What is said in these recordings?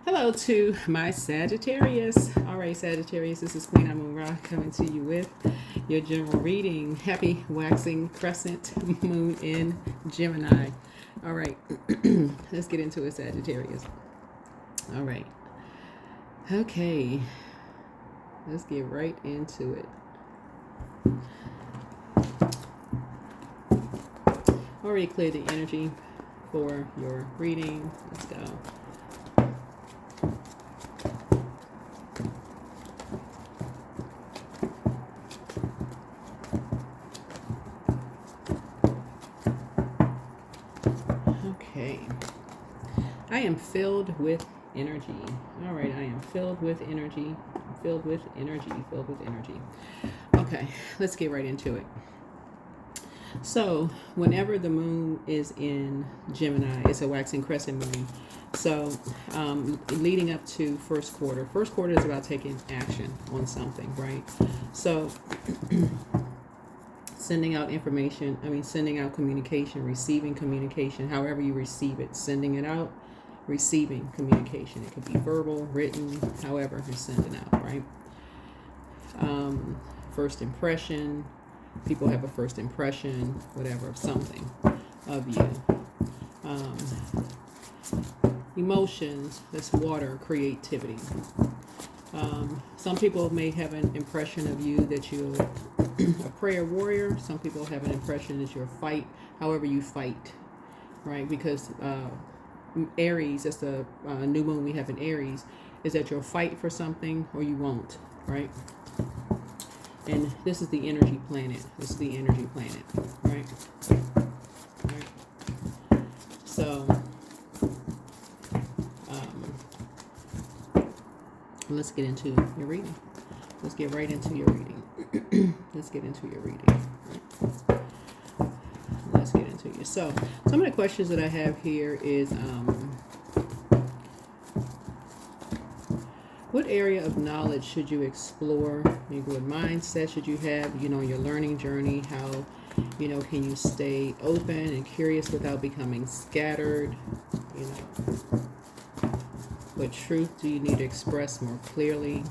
Hello to my Sagittarius. All right, Sagittarius, this is Queen Amun Ra coming to you with your general reading. Happy waxing crescent moon in Gemini. All right, let's get into it, Sagittarius. All right. Okay, let's get right into it. Already cleared the energy for your reading. Let's go. Okay. I am filled with energy. All right, I am filled with energy. Filled with energy. Filled with energy. Okay, let's get right into it. So, whenever the moon is in Gemini, it's a waxing crescent moon. So, leading up to first quarter is about taking action on something, right? So, sending out information, sending out communication, receiving communication, however you receive it, sending it out, receiving communication. It could be verbal, written, however you're sending out, right? First impression. People have a first impression, whatever, of something, of you. Emotions, that's water, creativity. Some people may have an impression of you that you're a prayer warrior. Some people have an impression that you're a fight, however you fight, right? Because Aries, that's the new moon we have in Aries, is that you'll fight for something or you won't, right? And this is the energy planet. This is the energy planet, right? Right. So, let's get into your reading. Let's get right into your reading. Let's get into your reading. Let's get into you. So, some of the questions that I have here is, what area of knowledge should you explore? What mindset should you have, your learning journey? How, can you stay open and curious without becoming scattered? What truth do you need to express more clearly?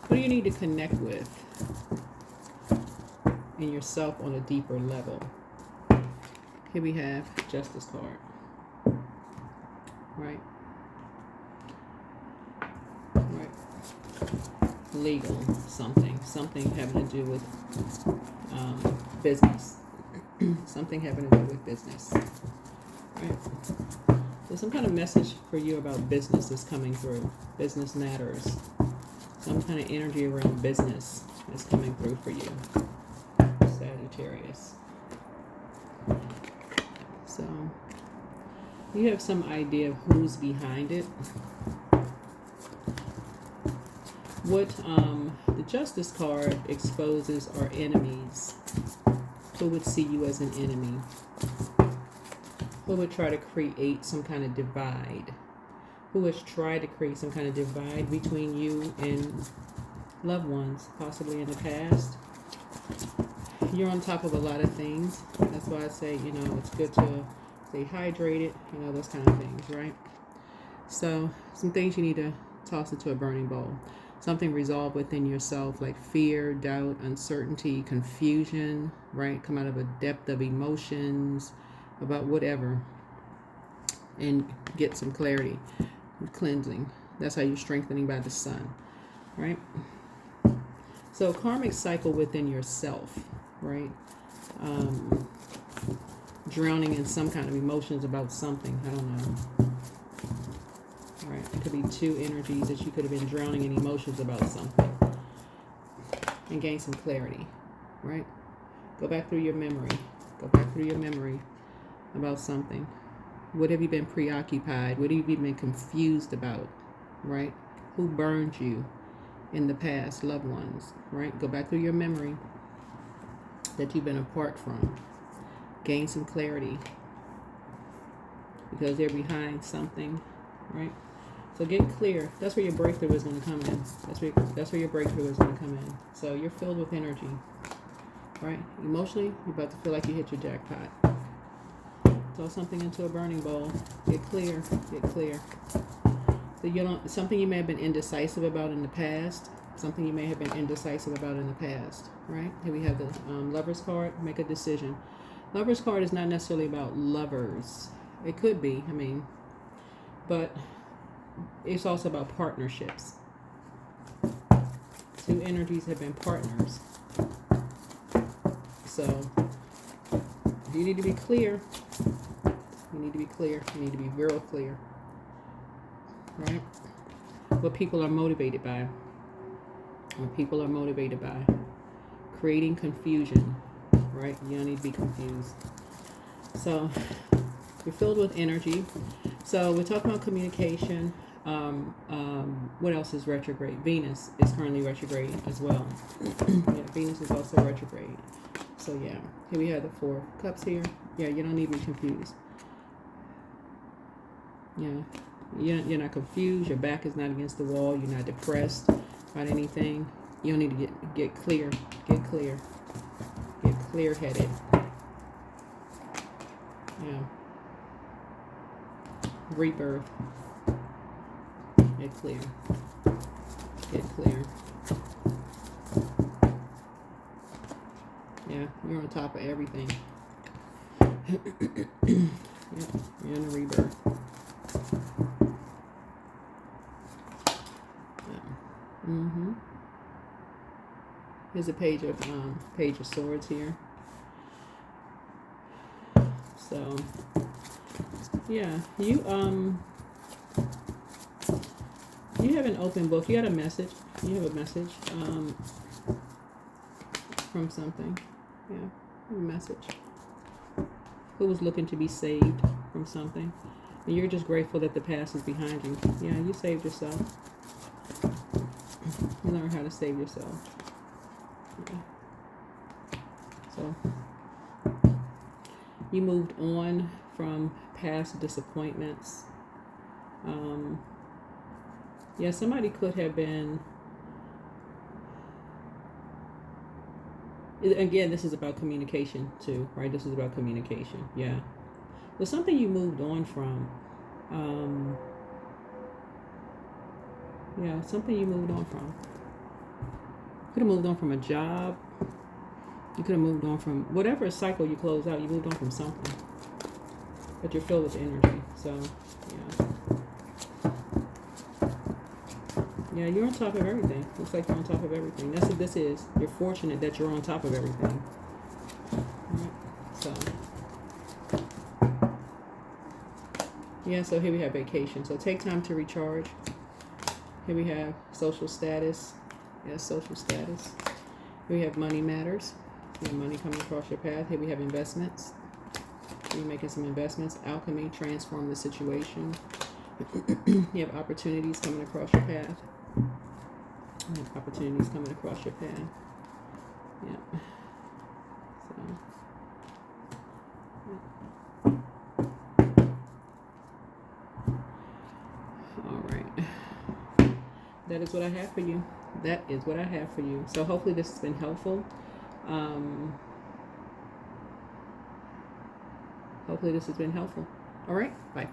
What do you need to connect with in yourself on a deeper level? Here we have Justice card. Right? Legal, something having to do with business. Something having to do with business. Right? So some kind of message for you about business is coming through. Business matters. Some kind of energy around business is coming through for you, Sagittarius. So you have some idea of who's behind it. What the Justice card exposes are enemies. Who would see you as an enemy? Who would try to create some kind of divide? Who has tried to create some kind of divide between you and loved ones, possibly in the past? You're on top of a lot of things. That's why I say, it's good to stay hydrated, those kind of things, right? So, some things you need to toss into a burning bowl. Something resolved within yourself, like fear, doubt, uncertainty, confusion, right? Come out of a depth of emotions about whatever and get some clarity, cleansing. That's how you're strengthening by the sun, right? So karmic cycle within yourself, right? Drowning in some kind of emotions about something. I don't know. Right, it could be two energies that you could have been drowning in emotions about something and gain some clarity, right? Go back through your memory. Go back through your memory about something. What have you been preoccupied? What have you been confused about, right? Who burned you in the past, loved ones, right? Go back through your memory that you've been apart from. Gain some clarity because they're behind something, right? So get clear. That's where your breakthrough is going to come in. That's where your breakthrough is going to come in. So you're filled with energy, right? Emotionally, you're about to feel like you hit your jackpot. Throw something into a burning bowl. Get clear. Get clear. So you don't, something you may have been indecisive about in the past. Something you may have been indecisive about in the past, right? Here we have the Lover's card. Make a decision. Lover's card is not necessarily about lovers. It could be, I mean, but it's also about partnerships. Two energies have been partners. So you need to be clear. You need to be clear. You need to be real clear, right? What people are motivated by. What people are motivated by. Creating confusion, right? You don't need to be confused. So you're filled with energy. So we're talking about communication. What else is retrograde? Venus is currently retrograde as well. Yeah, Venus is also retrograde. So yeah, here we have the 4 cups here. Yeah, you don't need to be confused. Yeah, you're not confused. Your back is not against the wall. You're not depressed about anything. You don't need to get clear. Get clear. Get clear-headed. Yeah. Rebirth. Get clear. Get clear. Yeah, you're on top of everything. Yeah, you're in a rebirth. Yeah. Here's a page of swords here. So yeah, you have an open book. You got a message. You have a message from something. Yeah, a message. Who was looking to be saved from something, and you're just grateful that the past is behind you. Yeah, you saved yourself. You learn how to save yourself. Yeah. So you moved on from past disappointments. Yeah, somebody could have been. Again, this is about communication too, right? This is about communication. Yeah. There's something you moved on from. Yeah, something you moved on from. You could have moved on from a job. You could have moved on from whatever cycle you close out. You moved on from something. But you're filled with energy. So, yeah. Yeah, you're on top of everything. Looks like you're on top of everything. That's what this is. You're fortunate that you're on top of everything. Right. So, yeah, so here we have vacation. So take time to recharge. Here we have social status. Yes, social status. Here we have money matters. You have money coming across your path. Here we have investments. You're making some investments. Alchemy, transform the situation. You have opportunities coming across your path. You have opportunities coming across your path. Yeah. So. All right. That is what I have for you. That is what I have for you. So hopefully this has been helpful. Hopefully this has been helpful. All right. Bye.